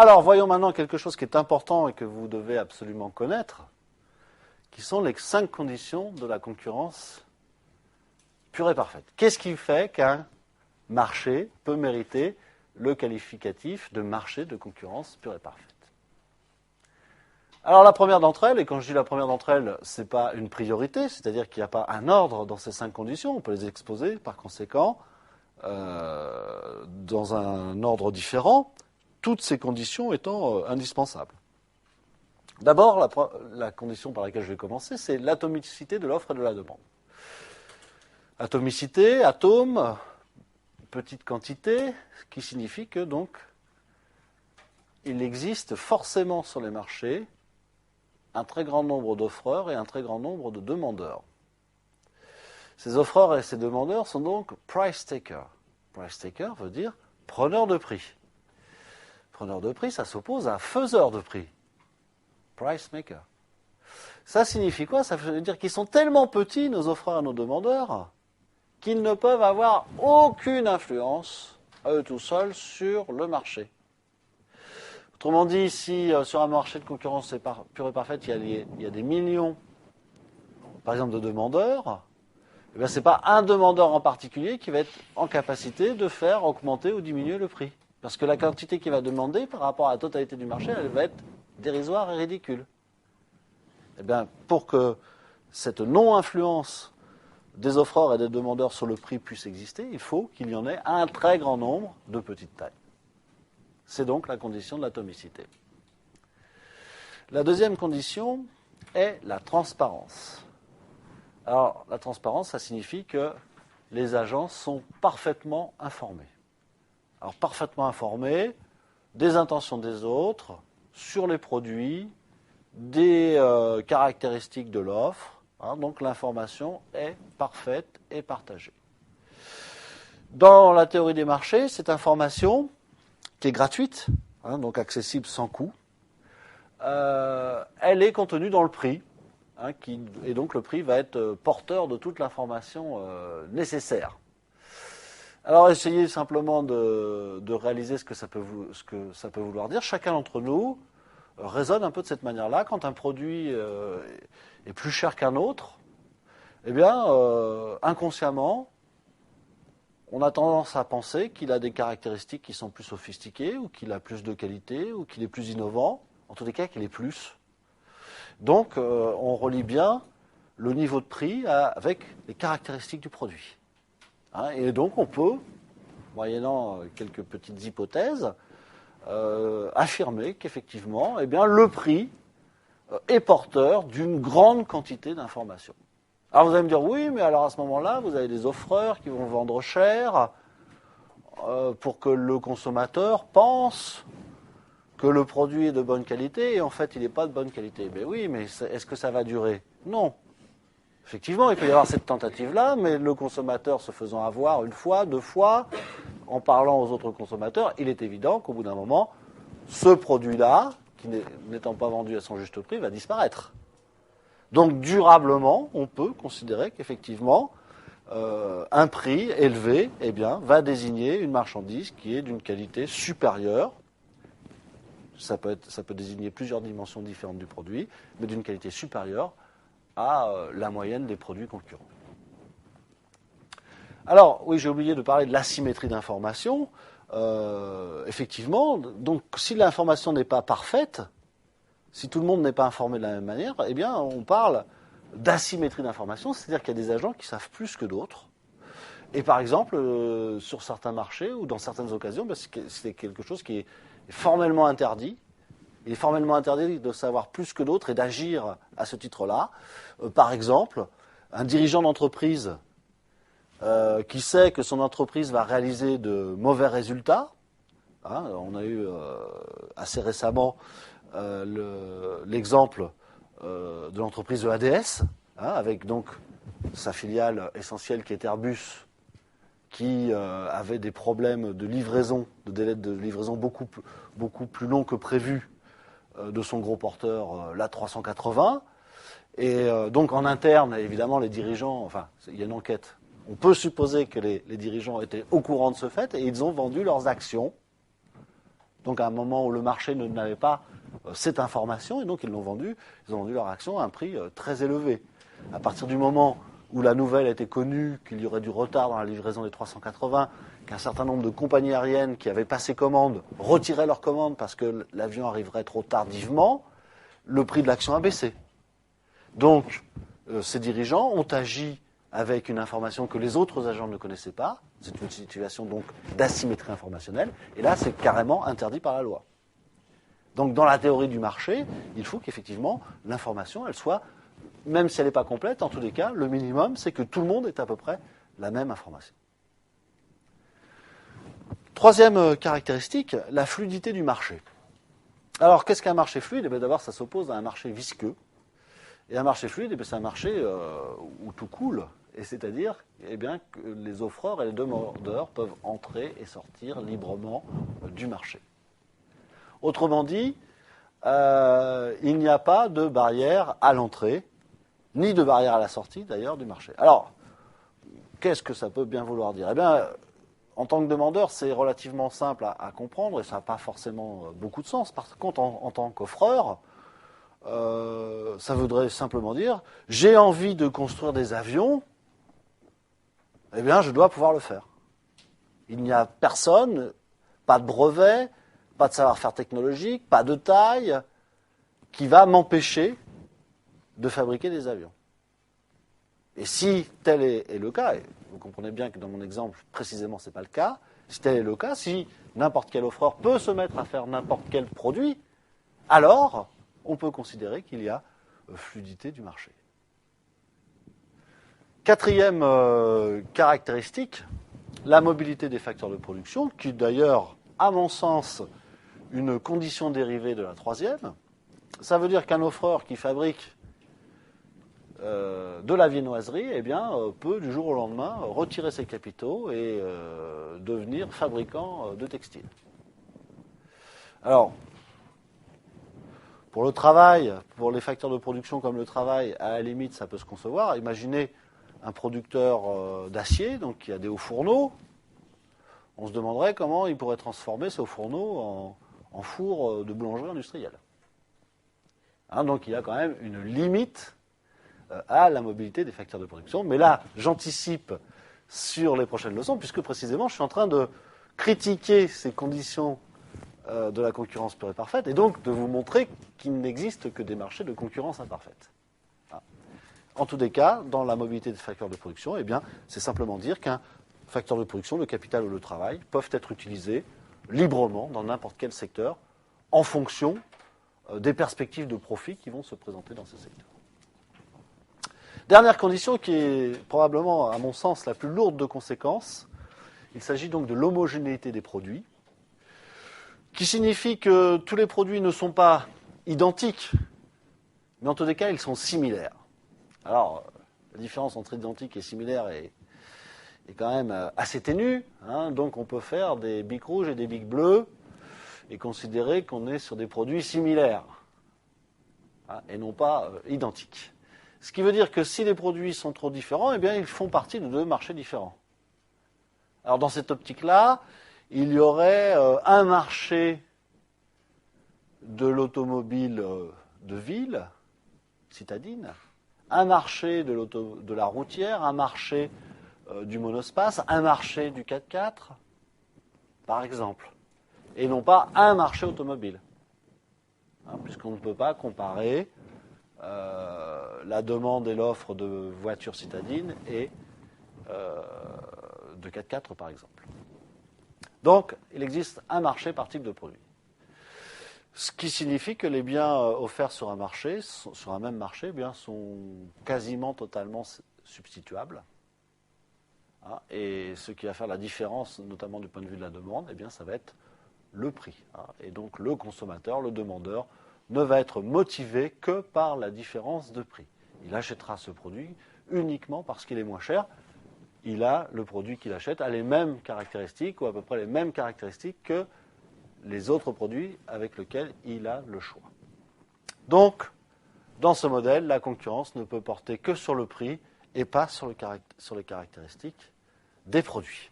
Alors, voyons maintenant quelque chose qui est important et que vous devez absolument connaître, qui sont les 5 conditions de la concurrence pure et parfaite. Qu'est-ce qui fait qu'un marché peut mériter le qualificatif de marché de concurrence pure et parfaite? Alors la première d'entre elles, et quand je dis la première d'entre elles, ce n'est pas une priorité, c'est-à-dire qu'il n'y a pas un ordre dans ces 5 conditions, on peut les exposer par conséquent dans un ordre différent, toutes ces conditions étant indispensables. D'abord, la condition par laquelle je vais commencer, c'est l'atomicité de l'offre et de la demande. Atomicité, atome, petite quantité, ce qui signifie que donc il existe forcément sur les marchés un très grand nombre d'offreurs et un très grand nombre de demandeurs. Ces offreurs et ces demandeurs sont donc price takers. Price taker veut dire preneur de prix. Preneur de prix, ça s'oppose à faiseur de prix. Price maker. Ça signifie quoi? Ça veut dire qu'ils sont tellement petits, nos offreurs et nos demandeurs, qu'ils ne peuvent avoir aucune influence à eux tout seuls sur le marché. Autrement dit, si sur un marché de concurrence pure et parfaite, il y a des millions, par exemple, de demandeurs, eh bien, ce n'est pas un demandeur en particulier qui va être en capacité de faire augmenter ou diminuer le prix. Parce que la quantité qu'il va demander par rapport à la totalité du marché, elle va être dérisoire et ridicule. Eh bien, pour que cette non-influence des offreurs et des demandeurs sur le prix puisse exister, il faut qu'il y en ait un très grand nombre de petites tailles. C'est donc la condition de l'atomicité. La deuxième condition est la transparence. Alors, la transparence, ça signifie que les agents sont parfaitement informés. Alors, parfaitement informés des intentions des autres, sur les produits, des caractéristiques de l'offre. Donc, l'information est parfaite et partagée. Dans la théorie des marchés, cette information, qui est gratuite, donc accessible sans coût, elle est contenue dans le prix, et donc le prix va être porteur de toute l'information nécessaire. Alors essayez simplement de réaliser ce que ça peut vouloir dire. Chacun d'entre nous raisonne un peu de cette manière-là. Quand un produit est plus cher qu'un autre, eh bien, inconsciemment, on a tendance à penser qu'il a des caractéristiques qui sont plus sophistiquées, ou qu'il a plus de qualité, ou qu'il est plus innovant. En tous les cas, qu'il est plus. Donc, on relie bien le niveau de prix avec les caractéristiques du produit. Et donc, on peut, moyennant quelques petites hypothèses, affirmer qu'effectivement, eh bien, le prix est porteur d'une grande quantité d'informations. Alors vous allez me dire, oui, mais alors à ce moment-là, vous avez des offreurs qui vont vendre cher pour que le consommateur pense que le produit est de bonne qualité et en fait il n'est pas de bonne qualité. Ben oui, mais est-ce que ça va durer? Non. Effectivement, il peut y avoir cette tentative-là, mais le consommateur se faisant avoir une fois, 2 fois, en parlant aux autres consommateurs, il est évident qu'au bout d'un moment, ce produit-là, qui n'étant pas vendu à son juste prix, va disparaître. Donc durablement, on peut considérer qu'effectivement, un prix élevé va désigner une marchandise qui est d'une qualité supérieure. Ça peut désigner plusieurs dimensions différentes du produit, mais d'une qualité supérieure à la moyenne des produits concurrents. Alors, oui, j'ai oublié de parler de l'asymétrie d'information. Effectivement, donc si l'information n'est pas parfaite, si tout le monde n'est pas informé de la même manière, eh bien, on parle d'asymétrie d'information, c'est-à-dire qu'il y a des agents qui savent plus que d'autres. Et par exemple, sur certains marchés ou dans certaines occasions, c'est quelque chose qui est formellement interdit. Il est formellement interdit de savoir plus que d'autres et d'agir à ce titre-là. Par exemple, un dirigeant d'entreprise qui sait que son entreprise va réaliser de mauvais résultats. On a eu assez récemment l'exemple de l'entreprise EADS, avec donc sa filiale essentielle qui est Airbus, qui avait des problèmes de livraison, de délai de livraison beaucoup plus long que prévu de son gros porteur, l'A380. Et donc en interne, évidemment, les dirigeants, enfin, il y a une enquête, on peut supposer que les dirigeants étaient au courant de ce fait et ils ont vendu leurs actions Donc à un moment où le marché n'avait pas cette information, et donc ils ont vendu leur action à un prix très élevé. À partir du moment où la nouvelle était connue, qu'il y aurait du retard dans la livraison des 380, qu'un certain nombre de compagnies aériennes qui avaient passé commande retiraient leurs commandes parce que l'avion arriverait trop tardivement, le prix de l'action a baissé. Donc, ces dirigeants ont agi avec une information que les autres agents ne connaissaient pas. C'est une situation donc d'asymétrie informationnelle. Et là, c'est carrément interdit par la loi. Donc, dans la théorie du marché, il faut qu'effectivement l'information, elle soit, même si elle n'est pas complète, en tous les cas, le minimum, c'est que tout le monde ait à peu près la même information. Troisième caractéristique, la fluidité du marché. Alors, qu'est-ce qu'un marché fluide ? D'abord, ça s'oppose à un marché visqueux. Et un marché fluide, c'est un marché où tout coule. Et c'est-à-dire que les offreurs et les demandeurs peuvent entrer et sortir librement du marché. Autrement dit, il n'y a pas de barrière à l'entrée, ni de barrière à la sortie d'ailleurs du marché. Alors, qu'est-ce que ça peut bien vouloir dire ? En tant que demandeur, c'est relativement simple à comprendre et ça n'a pas forcément beaucoup de sens. Par contre, en tant qu'offreur, ça voudrait simplement dire j'ai envie de construire des avions, je dois pouvoir le faire. Il n'y a personne, pas de brevet, pas de savoir-faire technologique, pas de taille, qui va m'empêcher de fabriquer des avions. Et si tel est le cas, et vous comprenez bien que dans mon exemple, précisément, ce n'est pas le cas, si tel est le cas, si n'importe quel offreur peut se mettre à faire n'importe quel produit, alors on peut considérer qu'il y a fluidité du marché. Quatrième caractéristique, la mobilité des facteurs de production, qui d'ailleurs, à mon sens, une condition dérivée de la troisième. Ça veut dire qu'un offreur qui fabrique de la viennoiserie, peut du jour au lendemain retirer ses capitaux et devenir fabricant de textiles. Alors, pour le travail, pour les facteurs de production comme le travail, à la limite, ça peut se concevoir. Imaginez un producteur d'acier, donc qui a des hauts fourneaux. On se demanderait comment il pourrait transformer ces hauts fourneaux en four de boulangerie industrielle. Donc il y a quand même une limite à la mobilité des facteurs de production. Mais là, j'anticipe sur les prochaines leçons, puisque précisément, je suis en train de critiquer ces conditions de la concurrence pure et parfaite, et donc de vous montrer qu'il n'existe que des marchés de concurrence imparfaite. En tous les cas, dans la mobilité des facteurs de production, c'est simplement dire qu'un facteur de production, le capital ou le travail, peuvent être utilisés librement dans n'importe quel secteur en fonction des perspectives de profit qui vont se présenter dans ce secteur. Dernière condition qui est probablement, à mon sens, la plus lourde de conséquences, il s'agit donc de l'homogénéité des produits, qui signifie que tous les produits ne sont pas identiques, mais en tous les cas, ils sont similaires. Alors, la différence entre identique et similaire est quand même assez ténue, donc on peut faire des bics rouges et des bics bleus et considérer qu'on est sur des produits similaires et non pas identiques. Ce qui veut dire que si les produits sont trop différents, ils font partie de deux marchés différents. Alors dans cette optique-là, il y aurait un marché de l'automobile de ville, citadine, un marché de la routière, un marché du monospace, un marché du 4x4, par exemple, et non pas un marché automobile, puisqu'on ne peut pas comparer la demande et l'offre de voitures citadines et de 4x4, par exemple. Donc, il existe un marché par type de produit. Ce qui signifie que les biens offerts sur un marché, sur un même marché, sont quasiment totalement substituables. Et ce qui va faire la différence, notamment du point de vue de la demande, ça va être le prix. Et donc, le consommateur, le demandeur, ne va être motivé que par la différence de prix. Il achètera ce produit uniquement parce qu'il est moins cher. Le produit qu'il achète a les mêmes caractéristiques, ou à peu près les mêmes caractéristiques que les autres produits avec lesquels il a le choix. Donc, dans ce modèle, la concurrence ne peut porter que sur le prix et pas sur les caractéristiques des produits.